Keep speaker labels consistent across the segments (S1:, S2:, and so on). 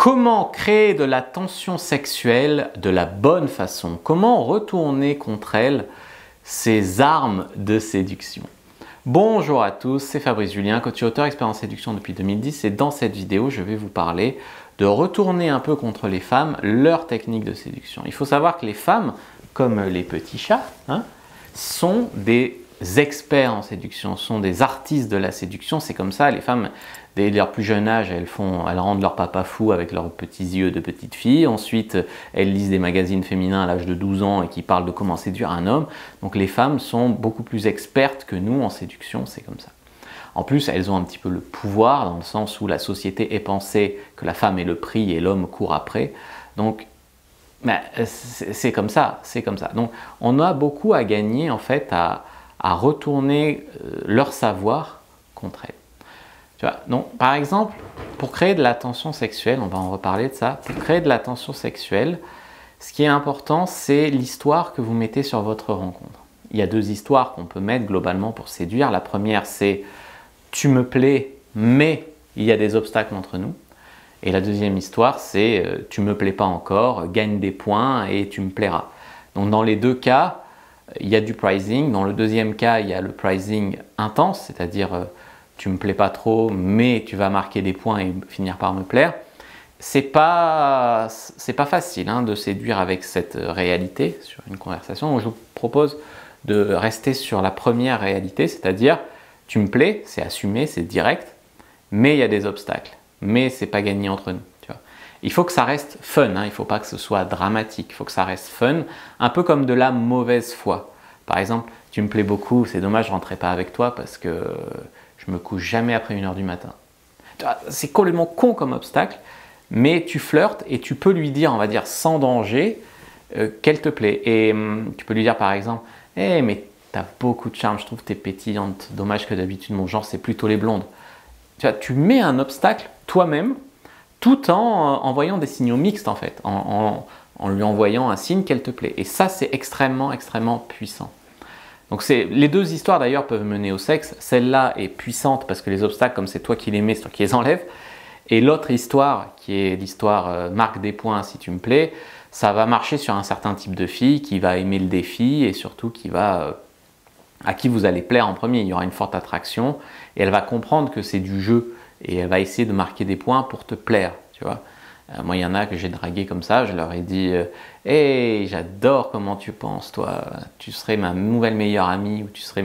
S1: Comment créer de la tension sexuelle de la bonne façon? Comment retourner contre elle ces armes de séduction? Bonjour à tous, c'est Fabrice Julien, coach et auteur expert en séduction depuis 2010 et dans cette vidéo, je vais vous parler de retourner un peu contre les femmes leurs techniques de séduction. Il faut savoir que les femmes, comme les petits chats, sont des experts en séduction, sont des artistes de la séduction. C'est comme ça, les femmes, dès leur plus jeune âge, elles rendent leur papa fou avec leurs petits yeux de petite fille. Ensuite, elles lisent des magazines féminins à l'âge de 12 ans et qui parlent de comment séduire un homme. Donc les femmes sont beaucoup plus expertes que nous en séduction, c'est comme ça. En plus, elles ont un petit peu le pouvoir dans le sens où la société est pensée que la femme est le prix et l'homme court après. Donc, c'est comme ça, c'est comme ça. Donc, on a beaucoup à gagner en fait à retourner leur savoir contre elles. Tu vois, donc, par exemple, pour créer de la tension sexuelle, on va en reparler de ça, pour créer de la tension sexuelle, ce qui est important, c'est l'histoire que vous mettez sur votre rencontre. Il y a deux histoires qu'on peut mettre globalement pour séduire. La première, c'est « tu me plais, mais il y a des obstacles entre nous ». Et la deuxième histoire, c'est « tu me plais pas encore, gagne des points et tu me plairas ». Donc dans les deux cas, il y a du pricing. Dans le deuxième cas, il y a le pricing intense, c'est-à-dire tu me plais pas trop, mais tu vas marquer des points et finir par me plaire. C'est pas facile de séduire avec cette réalité sur une conversation. Donc, je vous propose de rester sur la première réalité, c'est-à-dire tu me plais, c'est assumé, c'est direct, mais il y a des obstacles, mais c'est pas gagné entre nous. Tu vois. Il faut que ça reste fun, il ne faut pas que ce soit dramatique, il faut que ça reste fun, un peu comme de la mauvaise foi. Par exemple, tu me plais beaucoup, c'est dommage, je ne rentrerai pas avec toi parce que je me couche jamais après 1 h du matin. C'est complètement con comme obstacle, mais tu flirtes et tu peux lui dire, on va dire sans danger, qu'elle te plaît. Et tu peux lui dire par exemple, hey, mais tu as beaucoup de charme, je trouve que tu es pétillante, dommage que d'habitude mon genre c'est plutôt les blondes. Tu vois, tu mets un obstacle toi-même, tout en envoyant des signaux mixtes en fait, en lui envoyant un signe qu'elle te plaît. Et ça, c'est extrêmement, extrêmement puissant. Donc les deux histoires d'ailleurs peuvent mener au sexe. Celle-là est puissante parce que les obstacles, comme c'est toi qui les mets, c'est toi qui les enlèves. Et l'autre histoire, qui est l'histoire marque des points si tu me plais, ça va marcher sur un certain type de fille qui va aimer le défi et surtout à qui vous allez plaire en premier. Il y aura une forte attraction et elle va comprendre que c'est du jeu et elle va essayer de marquer des points pour te plaire, tu vois. Moi, il y en a que j'ai dragué comme ça, je leur ai dit « Hey, j'adore comment tu penses, toi, tu serais ma nouvelle meilleure amie ou tu serais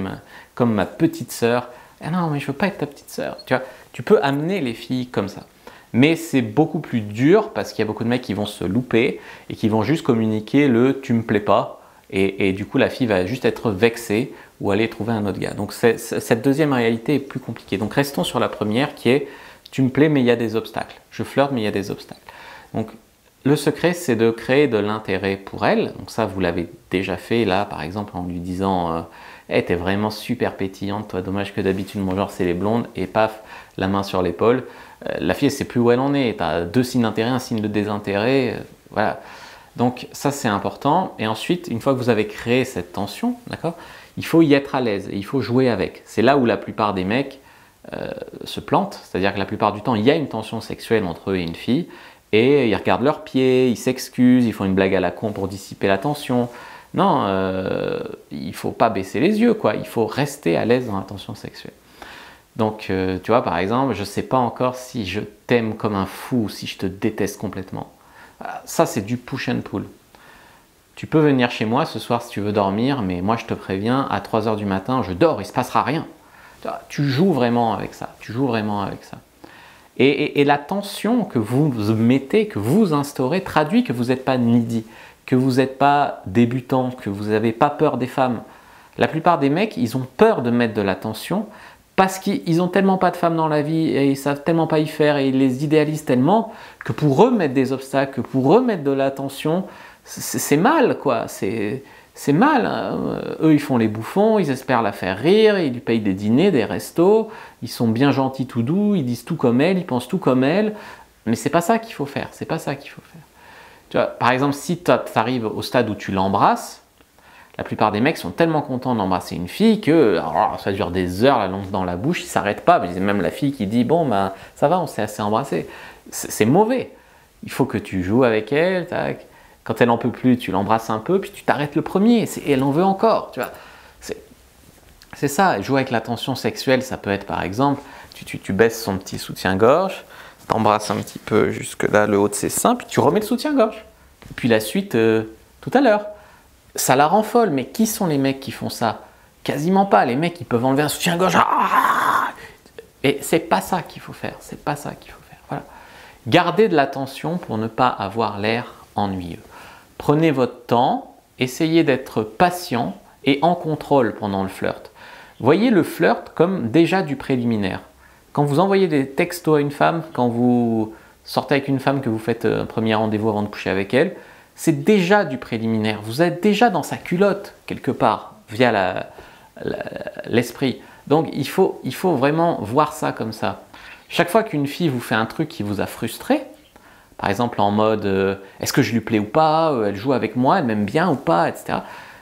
S1: comme ma petite sœur. » « Ah non, mais je veux pas être ta petite sœur. » Tu vois, tu peux amener les filles comme ça. Mais c'est beaucoup plus dur parce qu'il y a beaucoup de mecs qui vont se louper et qui vont juste communiquer le « tu me plais pas » et du coup, la fille va juste être vexée ou aller trouver un autre gars. Donc, cette deuxième réalité est plus compliquée. Donc, restons sur la première qui est « tu me plais, mais il y a des obstacles. Je flirte, mais il y a des obstacles. » Donc, le secret, c'est de créer de l'intérêt pour elle. Donc ça, vous l'avez déjà fait là, par exemple, en lui disant hey, t'es vraiment super pétillante, toi, dommage que d'habitude, mon genre, c'est les blondes. » Et paf, la main sur l'épaule. La fille, elle sait plus où elle en est. Tu as deux signes d'intérêt, un signe de désintérêt. Voilà. Donc ça, c'est important. Et ensuite, une fois que vous avez créé cette tension, d'accord, il faut y être à l'aise et il faut jouer avec. C'est là où la plupart des mecs se plantent. C'est-à-dire que la plupart du temps, il y a une tension sexuelle entre eux et une fille. Et ils regardent leurs pieds, ils s'excusent, ils font une blague à la con pour dissiper la tension. Non, il ne faut pas baisser les yeux, quoi. Il faut rester à l'aise dans la tension sexuelle. Donc, tu vois, par exemple, je ne sais pas encore si je t'aime comme un fou ou si je te déteste complètement. Ça, c'est du push and pull. Tu peux venir chez moi ce soir si tu veux dormir, mais moi, je te préviens, à 3 h du matin, je dors, il ne se passera rien. Tu joues vraiment avec ça. Tu joues vraiment avec ça. Et la tension que vous mettez, que vous instaurez, traduit que vous n'êtes pas needy, que vous n'êtes pas débutant, que vous n'avez pas peur des femmes. La plupart des mecs, ils ont peur de mettre de la tension parce qu'ils n'ont tellement pas de femmes dans la vie et ils ne savent tellement pas y faire et ils les idéalisent tellement que pour eux mettre des obstacles, que pour eux mettre de la tension, c'est mal, quoi. C'est mal, Eux, ils font les bouffons, ils espèrent la faire rire, ils lui payent des dîners, des restos, ils sont bien gentils, tout doux, ils disent tout comme elle, ils pensent tout comme elle, mais c'est pas ça qu'il faut faire, c'est pas ça qu'il faut faire. Tu vois, par exemple, si tu arrives au stade où tu l'embrasses, la plupart des mecs sont tellement contents d'embrasser une fille que alors, ça dure des heures, la langue dans la bouche, ils s'arrêtent pas, mais même la fille qui dit « bon, bah, ça va, on s'est assez embrassé ». C'est mauvais. Il faut que tu joues avec elle, tac. Quand elle en peut plus, tu l'embrasses un peu, puis tu t'arrêtes le premier, et elle en veut encore, tu vois. C'est ça, jouer avec la tension sexuelle, ça peut être par exemple, tu baisses son petit soutien-gorge, t'embrasses un petit peu jusque là, le haut de ses seins, puis tu remets le soutien-gorge. Puis la suite, tout à l'heure. Ça la rend folle, mais qui sont les mecs qui font ça? Quasiment pas. Les mecs, ils peuvent enlever un soutien-gorge. Et c'est pas ça qu'il faut faire. C'est pas ça qu'il faut faire. Voilà. Gardez de l'attention pour ne pas avoir l'air ennuyeux. Prenez votre temps, essayez d'être patient et en contrôle pendant le flirt. Voyez le flirt comme déjà du préliminaire. Quand vous envoyez des textos à une femme, quand vous sortez avec une femme, que vous faites un premier rendez-vous avant de coucher avec elle, c'est déjà du préliminaire. Vous êtes déjà dans sa culotte, quelque part, via l'esprit. Donc, il faut vraiment voir ça comme ça. Chaque fois qu'une fille vous fait un truc qui vous a frustré, par exemple en mode est-ce que je lui plais ou pas, elle joue avec moi, elle m'aime bien ou pas, etc.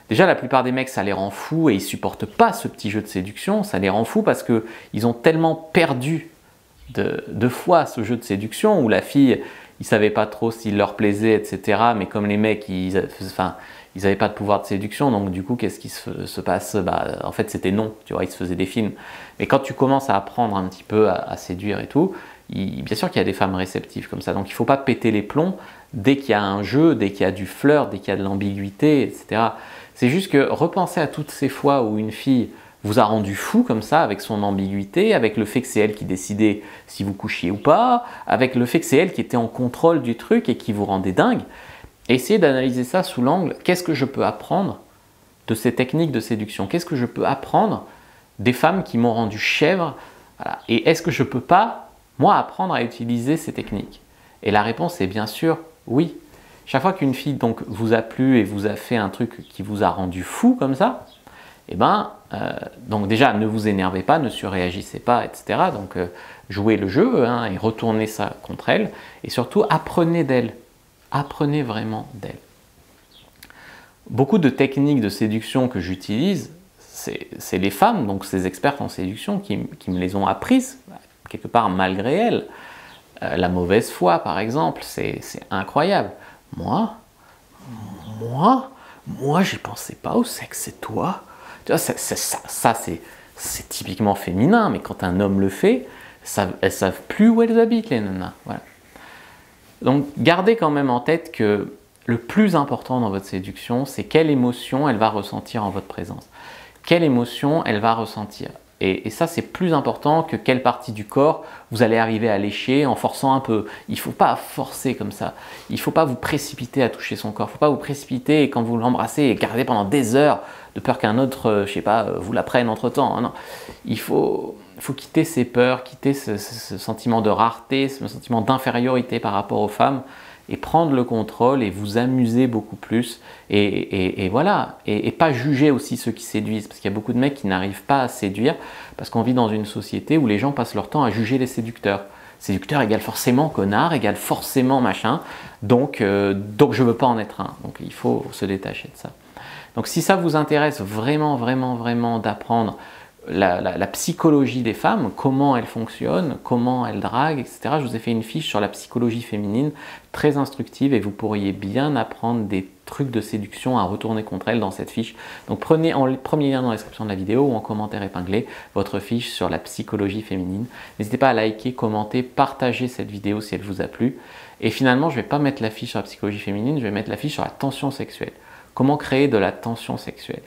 S1: Déjà, la plupart des mecs, ça les rend fous et ils ne supportent pas ce petit jeu de séduction. Ça les rend fous parce qu'ils ont tellement perdu de fois ce jeu de séduction où la fille, ils ne savaient pas trop s'il leur plaisait, etc. Mais comme les mecs, ils n'avaient pas de pouvoir de séduction, donc du coup, qu'est-ce qui se passe? En fait, c'était non, tu vois, ils se faisaient des films. Mais quand tu commences à apprendre un petit peu à séduire et tout, bien sûr qu'il y a des femmes réceptives comme ça. Donc il ne faut pas péter les plombs dès qu'il y a un jeu, dès qu'il y a du flirt, dès qu'il y a de l'ambiguïté, etc. C'est juste que repensez à toutes ces fois où une fille vous a rendu fou comme ça, avec son ambiguïté, avec le fait que c'est elle qui décidait si vous couchiez ou pas, avec le fait que c'est elle qui était en contrôle du truc et qui vous rendait dingue. Essayez d'analyser ça sous l'angle, qu'est-ce que je peux apprendre de ces techniques de séduction? Qu'est-ce que je peux apprendre des femmes qui m'ont rendu chèvre? Voilà. Et est-ce que je ne peux pas, moi, apprendre à utiliser ces techniques? Et la réponse est bien sûr oui. Chaque fois qu'une fille donc, vous a plu et vous a fait un truc qui vous a rendu fou comme ça, eh ben, donc déjà, ne vous énervez pas, ne surréagissez pas, etc. Donc, jouez le jeu et retournez ça contre elle. Et surtout, apprenez d'elle. Apprenez vraiment d'elle. Beaucoup de techniques de séduction que j'utilise, c'est les femmes, donc ces expertes en séduction, qui me les ont apprises, quelque part malgré elles. La mauvaise foi, par exemple, c'est incroyable. Moi, j'y pensais pas au sexe, c'est toi. Tu vois, ça c'est typiquement féminin, mais quand un homme le fait, elles savent plus où elles habitent, les nanas. Voilà. Donc, gardez quand même en tête que le plus important dans votre séduction, c'est quelle émotion elle va ressentir en votre présence. Quelle émotion elle va ressentir. Et ça, c'est plus important que quelle partie du corps vous allez arriver à lécher en forçant un peu. Il ne faut pas forcer comme ça. Il ne faut pas vous précipiter à toucher son corps. Il ne faut pas vous précipiter et quand vous l'embrassez et garder pendant des heures de peur qu'un autre, je sais pas, vous la prenne entre-temps. Non. Il faut quitter ces peurs, quitter ce sentiment de rareté, ce sentiment d'infériorité par rapport aux femmes et prendre le contrôle et vous amuser beaucoup plus et voilà, et pas juger aussi ceux qui séduisent, parce qu'il y a beaucoup de mecs qui n'arrivent pas à séduire parce qu'on vit dans une société où les gens passent leur temps à juger les séducteurs. Séducteur égale forcément connard, égale forcément machin, donc je veux pas en être un. Donc il faut se détacher de ça. Donc si ça vous intéresse vraiment d'apprendre la psychologie des femmes, comment elles fonctionnent, comment elles draguent, etc. Je vous ai fait une fiche sur la psychologie féminine très instructive et vous pourriez bien apprendre des trucs de séduction à retourner contre elles dans cette fiche. Donc prenez en premier lien dans la description de la vidéo ou en commentaire épinglé votre fiche sur la psychologie féminine. N'hésitez pas à liker, commenter, partager cette vidéo si elle vous a plu. Et finalement, je ne vais pas mettre la fiche sur la psychologie féminine, je vais mettre la fiche sur la tension sexuelle. Comment créer de la tension sexuelle?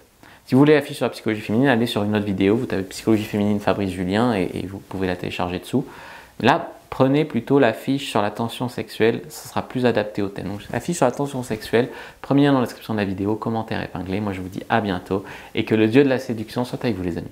S1: Si vous voulez la fiche sur la psychologie féminine, allez sur une autre vidéo, vous tapez psychologie féminine Fabrice Julien et vous pouvez la télécharger dessous. Là, prenez plutôt la fiche sur la tension sexuelle, ce sera plus adapté au thème. Donc, la fiche sur la tension sexuelle, premier lien dans la description de la vidéo, commentaire épinglé. Moi, je vous dis à bientôt et que le dieu de la séduction soit avec vous, les amis.